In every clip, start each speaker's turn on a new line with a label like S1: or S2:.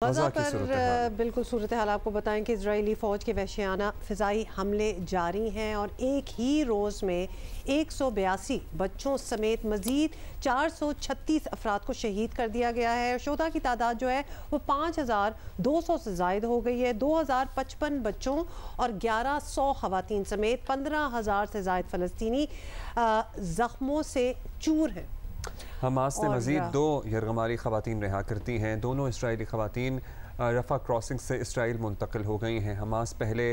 S1: गजा पर बिल्कुल सूरत हाल आपको बताएं कि इजरायली फ़ौज के वहशियाना फ़िज़ाई हमले जारी हैं और एक ही रोज़ में 182 बच्चों समेत मज़ीद 436 अफराद को शहीद कर दिया गया है। शुहदा की तादाद जो है वो 5200 से ज़ायद हो गई है। 2055 बच्चों और 1100 ख़वातीन समेत 15000 से ज़ायद फ़लस्तीनी ज़ख्मों से चूर हैं।
S2: हमास ने मज़ीद 2 यरगमारी ख़वातीन रिहा करती हैं। दोनों इसराइली ख़वातीन रफ़ा क्रॉसिंग से इसराइल मुंतकिल हो गई हैं। हमास पहले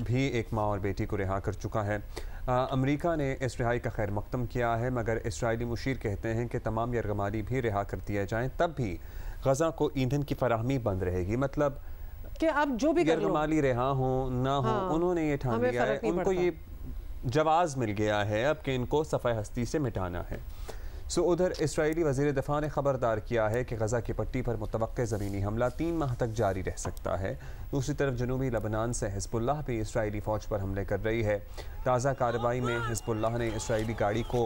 S2: भी एक माँ और बेटी को रिहा कर चुका है। अमेरिका ने इस रिहाई का खैर मकदम किया है, मगर इसराइली मुशीर कहते हैं कि तमाम यरगमारी भी रिहा कर दिए जाएँ तब भी गजा को ईंधन की फराहमी बंद रहेगी। मतलब
S1: कि अब जो भी
S2: यरगमारी रिहा हो ना हो, उन्होंने ये ठान लिया है, उनको ये जवाज़ मिल गया है अब कि इनको सफ़ाए हस्ती से मिटाना है। उधर इसराइली वज़ीर दिफ़ा ने ख़बरदार किया है कि गजा की पट्टी पर मुतवक्के ज़मीनी हमला 3 माह तक जारी रह सकता है। दूसरी तरफ जनूबी लबनान से हिज़्बुल्लाह भी इसराइली फ़ौज पर हमले कर रही है। ताज़ा कार्रवाई में हिज़्बुल्लाह ने इसराइली गाड़ी को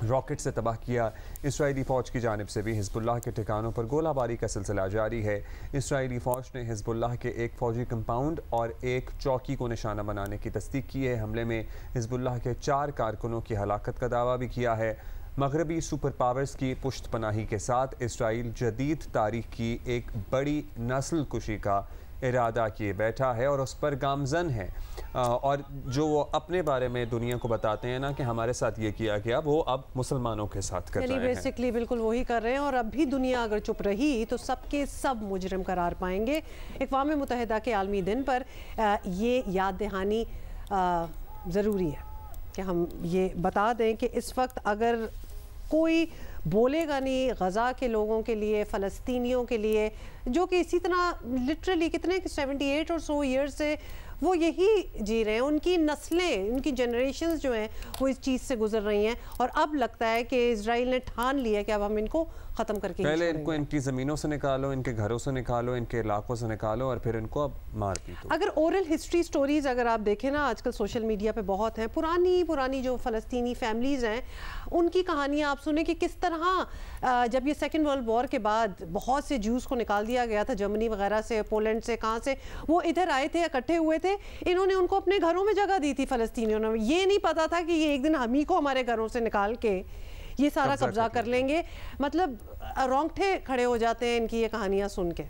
S2: रॉकेट से तबाह किया। इसराइली फ़ौज की जानिब से भी हिज़्बुल्लाह के ठिकानों पर गोलाबारी का सिलसिला जारी है। इसराइली फ़ौज ने हिज़्बुल्लाह के एक फ़ौजी कंपाउंड और एक चौकी को निशाना बनाने की तस्दीक की है। हमले में हिज़्बुल्लाह के 4 कारकुनों की हलाकत का दावा भी किया है। मगरबी सुपर पावर्स की पुश्त पनाही के साथ इसराइल जदीद तारीख की एक बड़ी नस्ल कुशी का इरादा किए बैठा है और उस पर गामजन है। और जो वो अपने बारे में दुनिया को बताते हैं ना कि हमारे साथ ये किया गया, वो अब मुसलमानों के साथ कर रहे हैं।
S1: बेसिकली बिल्कुल वही कर रहे हैं। और अब भी दुनिया अगर चुप रही तो सबके सब मुजरिम करार पाएंगे। अक़वाम मुत्तहिदा के आलमी दिन पर ये याद दहानी ज़रूरी है कि हम ये बता दें कि इस वक्त अगर कोई बोलेगा नहीं गज़ा के लोगों के लिए, फ़लस्तीनियों के लिए, जो कि इसी तरह लिटरली कितने 78 और सो ईयर्स से वो यही जी रहे हैं, उनकी नस्लें, उनकी जनरेशन्स जो हैं वो इस चीज़ से गुजर रही हैं। और अब लगता है कि इजराइल ने ठान लिया कि अब हम इनको ख़त्म करके
S2: पहले इनको इनकी ज़मीनों से निकालो, इनके घरों से निकालो, इनके इलाकों से निकालो और फिर इनको अब मार पीटो।
S1: अगर ओरल हिस्ट्री स्टोरीज़ अगर आप देखें ना, आजकल सोशल मीडिया पे बहुत हैं, पुरानी पुरानी जो फ़लस्तीनी फैमिलीज़ हैं उनकी कहानियाँ आप सुने कि किस तरह जब ये सेकेंड वर्ल्ड वॉर के बाद बहुत से ज्यूज़ को निकाल दिया गया था जर्मनी वगैरह से, पोलैंड से, कहाँ से वो इधर आए थे, इकट्ठे हुए थे। इन्होंने उनको अपने घरों में जगह दी थी फ़लस्तीनियों ने। ये नहीं पता था कि ये एक दिन हम ही को हमारे घरों से निकाल के ये सारा कब्जा कर लेंगे। मतलब रोंगटे खड़े हो जाते हैं इनकी ये कहानियाँ सुन के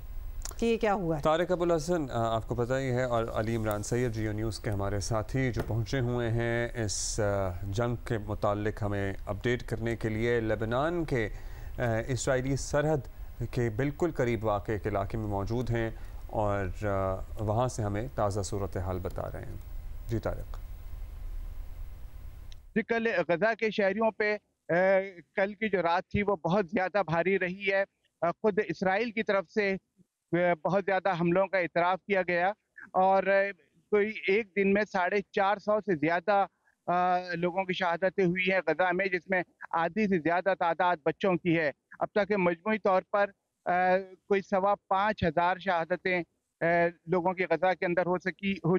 S1: कि ये क्या हुआ है।
S2: तारिक अबुल हसन आपको पता ही है, और अली इमरान सैयद जियो न्यूज़ के हमारे साथी जो पहुँचे हुए हैं इस जंग के मुतालिक हमें अपडेट करने के लिए। लेबनान के इसराइली सरहद के बिल्कुल करीब वाक़ एक इलाके में मौजूद हैं और वहाँ से हमें ताज़ा सूरत हाल बता रहे हैं। जी तारिक।
S3: कल गजा के शहरियों पे कल की जो रात थी वो बहुत ज़्यादा भारी रही है। खुद इसराइल की तरफ से बहुत ज़्यादा हमलों का इतराफ़ किया गया और कोई एक दिन में 450 से ज़्यादा लोगों की शहादतें हुई हैं गजा में, जिसमें आधी से ज़्यादा तादाद बच्चों की है। अब तक मजमूई तौर पर कोई 5,500 शहादतें लोगों की गजा के अंदर हो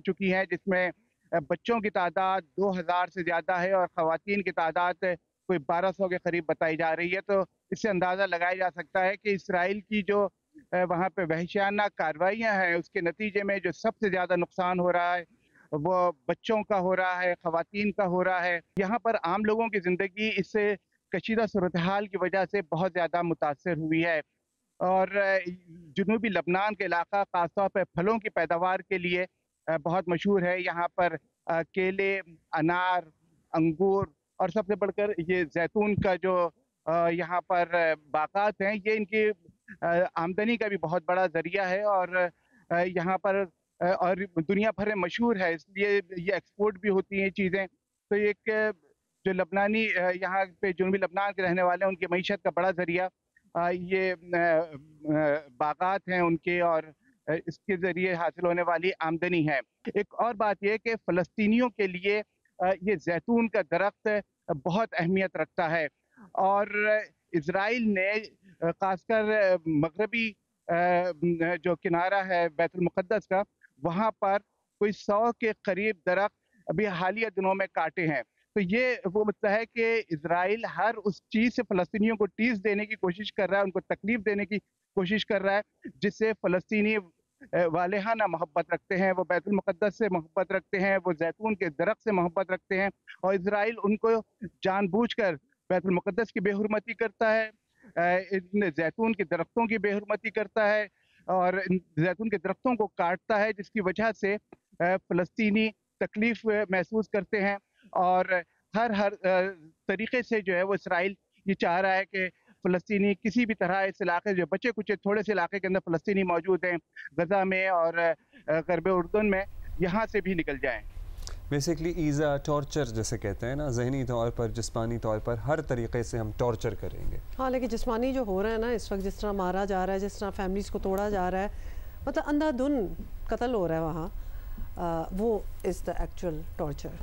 S3: चुकी हैं, जिसमें बच्चों की तादाद 2000 से ज़्यादा है और ख़वातीन की तादाद कोई 1200 के करीब बताई जा रही है। तो इससे अंदाज़ा लगाया जा सकता है कि इसराइल की जो वहाँ पे वहशियाना कार्रवाइयाँ हैं उसके नतीजे में जो सबसे ज़्यादा नुकसान हो रहा है वो बच्चों का हो रहा है, ख़वातीन का हो रहा है। यहाँ पर आम लोगों की ज़िंदगी इससे कशीदा सूरत हाल की वजह से बहुत ज़्यादा मुतासर हुई है। और जनूबी लबनान के इलाका ख़ासतौर पर फलों की पैदावार के लिए बहुत मशहूर है। यहाँ पर केले, अनार, अंगूर और सबसे बढ़कर ये जैतून का जो यहाँ पर बागात हैं, ये इनकी आमदनी का भी बहुत बड़ा ज़रिया है और यहाँ पर और दुनिया भर में मशहूर है, इसलिए ये एक्सपोर्ट भी होती हैं चीज़ें। तो एक जो लबनानी यहाँ पे जनूबी लबनान के रहने वाले हैं उनकी मईशत का बड़ा ज़रिया ये बागात हैं उनके और इसके ज़रिए हासिल होने वाली आमदनी है। एक और बात यह कि फ़लस्तीनियों के लिए ये जैतून का दरख्त बहुत अहमियत रखता है और इज़राइल ने ख़ासकर मगरबी जो किनारा है बैतुल मुक़द्दस का, वहाँ पर कोई 100 के करीब दरख्त अभी हालिया दिनों में काटे हैं। तो ये वो मुद्दा है कि इजराइल हर उस चीज़ से फ़लस्तीनियों को टीज़ देने की कोशिश कर रहा है, उनको तकलीफ देने की कोशिश कर रहा है, जिससे फ़लस्तीनी वालेहाना मोहब्बत रखते हैं, वो बैतुल मुक़द्दस से मोहब्बत रखते हैं, वो जैतून के दरख्त से मोहब्बत रखते हैं, और इजराइल उनको जानबूझकर बैतुल मुक़द्दस की बेहुरमती करता है, इन जैतून के दरख्तों की बेहुरमती करता है और इन जैतून के दरख्तों को काटता है, जिसकी वजह से फ़लस्तीनी तकलीफ महसूस करते हैं। और हर तरीके से जो है वो इसराइल ये चाह रहा है कि फ़लस्तीनी किसी भी तरह इस इलाके, जो बचे कुछ थोड़े से इलाके के अंदर फ़लस्तीनी मौजूद हैं, गज़ा में और ग़र्ब उर्दन में, यहाँ से भी निकल जाएं।
S2: बेसिकली ईज़ा टॉर्चर जैसे कहते हैं ना, जहनी तौर पर, जिस्मानी तौर पर, हर तरीके से हम टॉर्चर करेंगे।
S1: हाँ, लेकिन जिस्मानी जो हो रहा है ना इस वक्त, जिस तरह मारा जा रहा है, जिस तरह फैमिलीज़ को तोड़ा जा रहा है, मतलब अंधाधुन कत्ल हो रहा है वहाँ, वो इज़ द एक्चुअल टॉर्चर।